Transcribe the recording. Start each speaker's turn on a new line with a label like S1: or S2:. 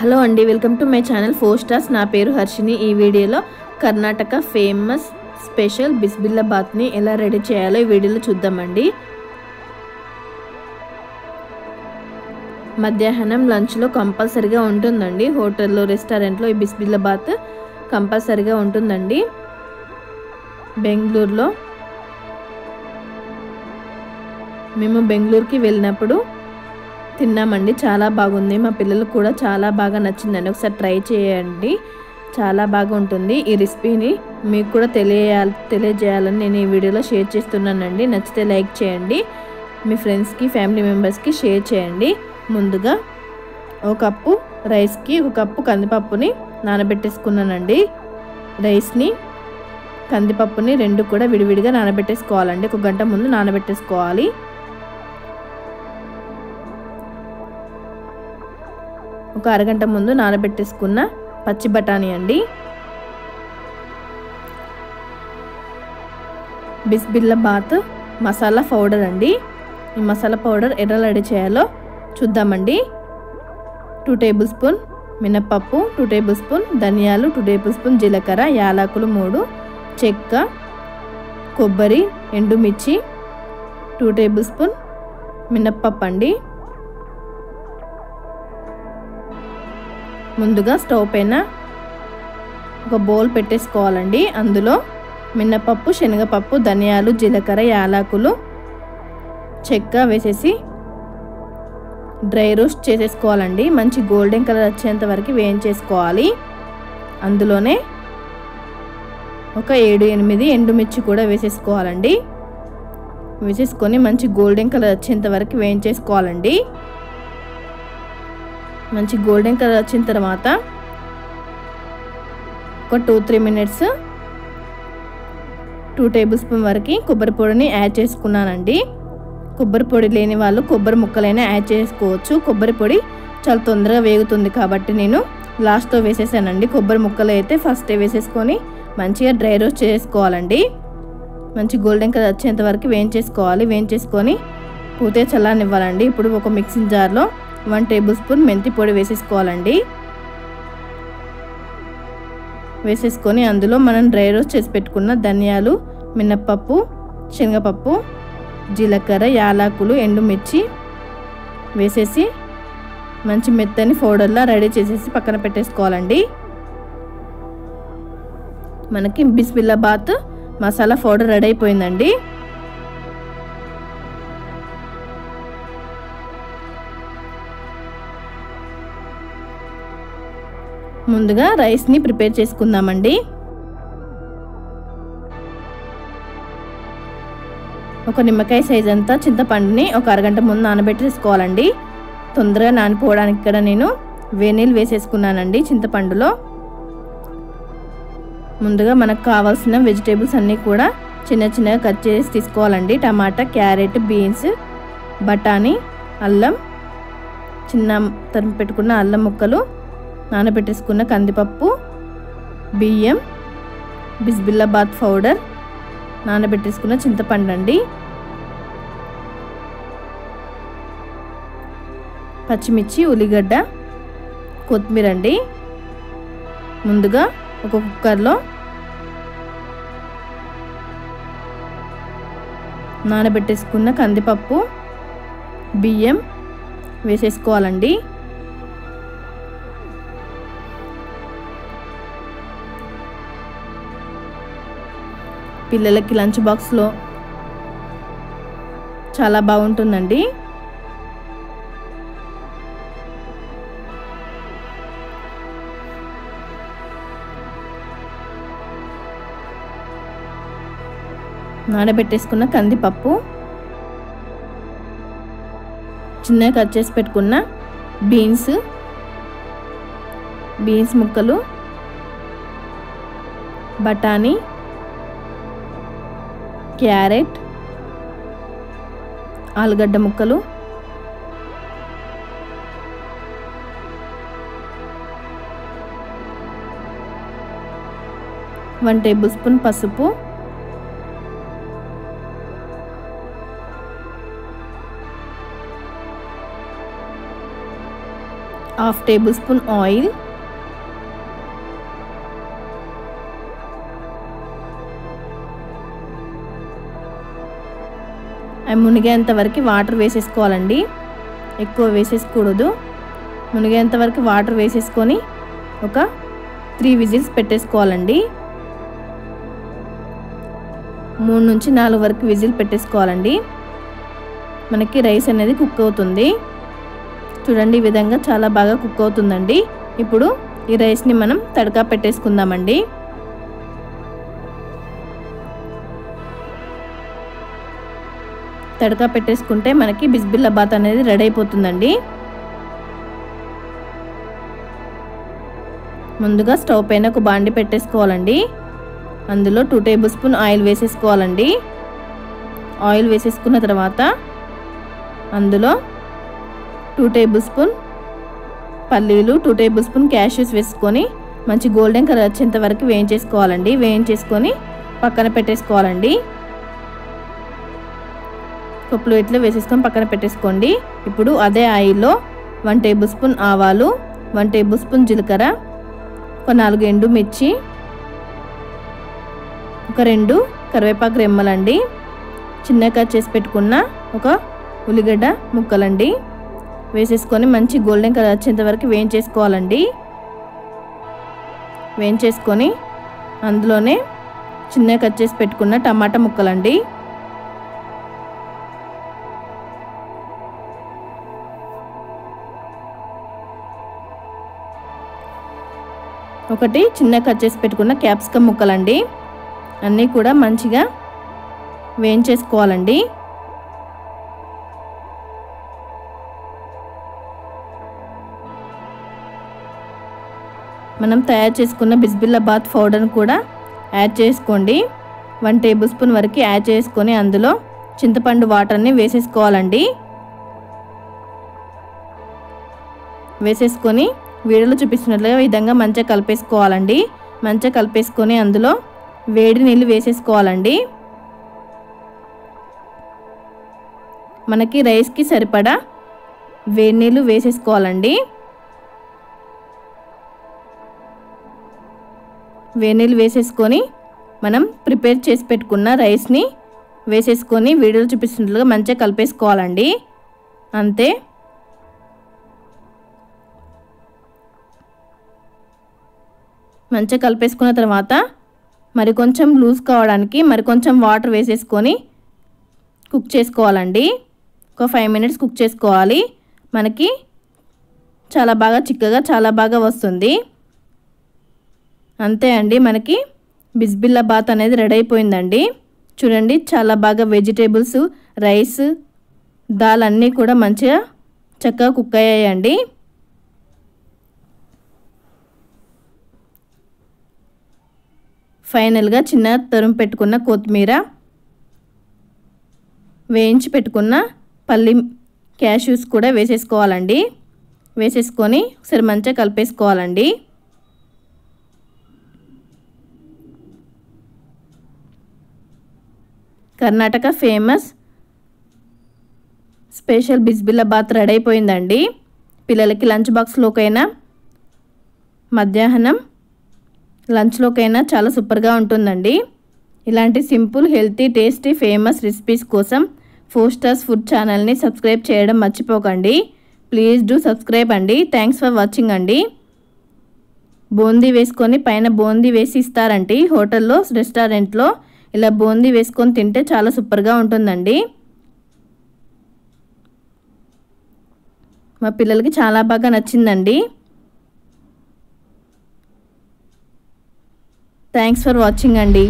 S1: Hello అండి, welcome to my channel 4 stars. నా పేరు హర్షిని. ఈ వీడియోలో కర్ణాటక ఫేమస్ స్పెషల్ బిసిబెల్లబాత్ని ఎలా రెడీ చేయాలో ఈ వీడియోలో చూద్దామండి. మధ్యాహ్నం లంచ్లో కంపల్సరీగా ఉంటుందండి. హోటల్లో, రెస్టారెంట్లో ఈ బిసిబెల్లబాత్ కంపల్సరీగా ఉంటుందండి. బెంగళూరులో మేము బెంగళూరుకి వెళ్ళినప్పుడు తిన్నామండి. చాలా బాగుంది. మా పిల్లలకు కూడా చాలా బాగా నచ్చిందండి. ఒకసారి ట్రై చేయండి, చాలా బాగా ఉంటుంది. ఈ రెసిపీని మీకు కూడా తెలియజేయాలని నేను ఈ వీడియోలో షేర్ చేస్తున్నానండి. నచ్చితే లైక్ చేయండి, మీ ఫ్రెండ్స్కి, ఫ్యామిలీ మెంబర్స్కి షేర్ చేయండి. ముందుగా ఒక కప్పు రైస్కి ఒక కప్పు కందిపప్పుని నానబెట్టేసుకున్నానండి. రైస్ని, కందిపప్పుని రెండు కూడా విడివిడిగా నానబెట్టేసుకోవాలండి. ఒక గంట ముందు నానబెట్టేసుకోవాలి. ఒక అరగంట ముందు నానబెట్టేసుకున్న పచ్చి బఠానీ అండి. బిసిబెల్లబాత్ మసాలా పౌడర్ అండి. ఈ మసాలా పౌడర్ ఎలా రెడీ చేయాలో చూద్దామండి. 2 టేబుల్ స్పూన్ మినప్పప్పు, 2 టేబుల్ స్పూన్ ధనియాలు, 2 టేబుల్ స్పూన్ జీలకర్ర, యాలకులు 3, చెక్క, కొబ్బరి, ఎండుమిర్చి, 2 టేబుల్ స్పూన్ మినప్పప్పు అండి. ముందుగా స్టవ్ పైన ఒక బౌల్ పెట్టేసుకోవాలండి. అందులో మినపప్పు, శనగపప్పు, ధనియాలు, జీలకర్ర, యాలకులు, చెక్క వేసేసి డ్రై రోస్ట్ చేసేసుకోవాలండి. మంచి గోల్డెన్ కలర్ వచ్చేంత వరకు వేయించేసుకోవాలి. అందులోనే ఒక 7-8 ఎండుమిర్చి కూడా వేసేసుకోవాలండి. వేసేసుకొని మంచి గోల్డెన్ కలర్ వచ్చేంత వరకు వేయించేసుకోవాలండి. మంచి గోల్డెన్ కలర్ వచ్చిన తర్వాత ఒక 2-3 మినిట్స్ 2 టేబుల్ స్పూన్ వరకు కొబ్బరి పొడిని యాడ్ చేసుకున్నానండి. కొబ్బరి పొడి లేని వాళ్ళు కొబ్బరి ముక్కలైనా యాడ్ చేసుకోవచ్చు. కొబ్బరి పొడి చాలా తొందరగా వేగుతుంది కాబట్టి నేను లాస్ట్లో వేసేసానండి. కొబ్బరి ముక్కలు అయితే ఫస్టే వేసేసుకొని మంచిగా డ్రై రోస్ట్ చేసుకోవాలండి. మంచి గోల్డెన్ కలర్ వచ్చేంత వరకు వేయించేసుకోవాలి. వేయించేసుకొని పూర్తిగా చల్లనివ్వాలండి. ఇప్పుడు ఒక మిక్సింగ్ జార్లో 1 టేబుల్ స్పూన్ మెంతి పొడి వేసేసుకోవాలండి. వేసేసుకొని అందులో మనం డ్రై రోస్ట్ చేసి పెట్టుకున్న ధనియాలు, మినప్పప్పు, శనగపప్పు, జీలకర్ర, యాలకులు, ఎండుమిర్చి వేసేసి మంచి మెత్తని పౌడర్లా రెడీ చేసేసి పక్కన పెట్టేసుకోవాలండి. మనకి బిసిబెల్లబాత్ మసాలా పౌడర్ రెడీ అయిపోయిందండి. ముందుగా రైస్ని ప్రిపేర్ చేసుకుందామండి. ఒక నిమ్మకాయ సైజ్ అంతా చింతపండుని ఒక అరగంట ముందు నానబెట్టేసుకోవాలండి. తొందరగా నానిపోవడానికి ఇక్కడ నేను వేనీళ్ళు వేసేసుకున్నానండి. చింతపండులో ముందుగా మనకు కావాల్సిన వెజిటేబుల్స్ అన్నీ కూడా చిన్న చిన్నగా కట్ చేసి తీసుకోవాలండి. టమాటా, క్యారెట్, బీన్స్, బఠానీ, అల్లం, చిన్న తరిమి పెట్టుకున్న అల్లం ముక్కలు, నానబెట్టేసుకున్న కందిపప్పు, బియ్యం, బిసిబెల్లబాత్ పౌడర్, నానబెట్టేసుకున్న చింతపండు అండి, పచ్చిమిర్చి, ఉల్లిగడ్డ, కొత్తిమీర అండి. ముందుగా ఒక కుక్కర్లో నానబెట్టేసుకున్న కందిపప్పు, బియ్యం వేసేసుకోవాలండి. పిల్లలకి లంచ్ బాక్స్లో చాలా బాగుంటుందండి. నానబెట్టేసుకున్న కందిపప్పు, చిన్నగా కట్ చేసి పెట్టుకున్న బీన్స్ ముక్కలు, బఠానీ, క్యారెట్, ఆలుగడ్డ ముక్కలు, వన్ టేబుల్ స్పూన్ పసుపు, హాఫ్ టేబుల్ స్పూన్ ఆయిల్, అవి మునిగేంత వరకు వాటర్ వేసేసుకోవాలండి. ఎక్కువ వేసేసుకోకూడదు. మునిగేంత వరకు వాటర్ వేసేసుకొని ఒక 3 విజిల్స్ పెట్టేసుకోవాలండి. 3 నుంచి 4 వరకు విజిల్ పెట్టేసుకోవాలండి. మనకి రైస్ అనేది కుక్ అవుతుంది. చూడండి, ఈ విధంగా చాలా బాగా కుక్ అవుతుందండి. ఇప్పుడు ఈ రైస్ని మనం తడకా పెట్టేసుకుందామండి. తడకా పెట్టేసుకుంటే మనకి బిసిబెల్లబాత్ అనేది రెడీ అయిపోతుందండి. ముందుగా స్టవ్ పైన ఒక బాండి పెట్టేసుకోవాలండి. అందులో 2 టేబుల్ స్పూన్ ఆయిల్ వేసేసుకోవాలండి. ఆయిల్ వేసేసుకున్న తర్వాత అందులో 2 టేబుల్ స్పూన్ పల్లీలు, 2 టేబుల్ స్పూన్ క్యాష్యూస్ వేసుకొని మంచి గోల్డెన్ కలర్ వచ్చేంత వరకు వేయించేసుకోవాలండి. వేయించేసుకొని పక్కన పెట్టేసుకోవాలండి. ఒక ప్లేట్లో వేసేసుకొని పక్కన పెట్టేసుకోండి. ఇప్పుడు అదే ఆయిల్లో 1 టేబుల్ స్పూన్ ఆవాలు, 1 టేబుల్ స్పూన్ జీలకర్ర, ఒక 4 ఎండుమిర్చి, ఒక 2 కరివేపాకు రెమ్మలండి, చిన్నగా కట్ చేసి పెట్టుకున్న ఒక ఉల్లిగడ్డ ముక్కలండి వేసేసుకొని మంచి గోల్డెన్ కలర్ వచ్చేంత వరకు వేయించేసుకోవాలండి. వేయించేసుకొని అందులోనే చిన్నగా కట్ చేసి పెట్టుకున్న టమాటా ముక్కలండి, ఒకటి చిన్నగా కట్ చేసి పెట్టుకున్న క్యాప్సికమ్ ముక్కలండి, అన్నీ కూడా మంచిగా వేయించేసుకోవాలండి. మనం తయారు చేసుకున్న బిసిబెల్లబాత్ పౌడర్ని కూడా యాడ్ చేసుకోండి. 1 టేబుల్ స్పూన్ వరకు యాడ్ చేసుకొని అందులో చింతపండు వాటర్ని వేసేసుకోవాలండి. వేసేసుకొని వీడియోలో చూపిస్తున్నట్లుగా ఈ విధంగా మంచిగా కలిపేసుకోవాలండి. మంచిగా కలిపేసుకొని అందులో వేడి నీళ్ళు వేసేసుకోవాలండి. మనకి రైస్కి సరిపడా వేడి నీళ్ళు వేసేసుకోవాలండి. వేడి నీళ్ళు వేసేసుకొని మనం ప్రిపేర్ చేసి పెట్టుకున్న రైస్ని వేసేసుకొని వీడియోలో చూపిస్తున్నట్లుగా మంచిగా కలిపేసుకోవాలండి. అంతే. మంచిగా కలిపేసుకున్న తర్వాత మరి కొంచెం లూజ్ కావడానికి మరి కొంచెం వాటర్ వేసేసుకొని కుక్ చేసుకోవాలండి. ఒక 5 మినిట్స్ కుక్ చేసుకోవాలి. మనకి చాలా బాగా చిక్కగా చాలా బాగా వస్తుంది. అంతే అండి, మనకి బిసిబెల్లబాత్ అనేది రెడీ అయిపోయిందండి. చూడండి, చాలా బాగా వెజిటేబుల్స్, రైస్, దాల్ అన్నీ కూడా మంచిగా చక్కగా కుక్ అయ్యాయండి. ఫైనల్గా చిన్న తరుము పెట్టుకున్న కొత్తిమీర, వేయించి పెట్టుకున్న పల్లి క్యాష్యూస్ కూడా వేసేసుకోవాలండి. వేసేసుకొని ఒకసారి మంచిగా కలిపేసుకోవాలండి. Karnataka famous special bisi bele bath ready అయిపోయిందండి. పిల్లలకి లంచ్ బాక్స్లోకైనా మధ్యాహ్నం లంచ్లోకైనా చాలా సూపర్గా ఉంటుందండి. ఇలాంటి simple, healthy, tasty, famous recipes కోసం 4 స్టార్స్ ఫుడ్ ఛానల్ని సబ్స్క్రైబ్ చేయడం మర్చిపోకండి. ప్లీజ్ డూ సబ్స్క్రైబ్ అండి. థ్యాంక్స్ ఫర్ వాచింగ్ అండి. బూందీ వేసుకొని పైన బూందీ వేసి ఇస్తారండి హోటల్లో, రెస్టారెంట్లో. ఇలా బూందీ వేసుకొని తింటే చాలా సూపర్గా ఉంటుందండి. మా పిల్లలకి చాలా బాగా నచ్చిందండి. థ్యాంక్స్ ఫర్ వాచింగ్ అండి.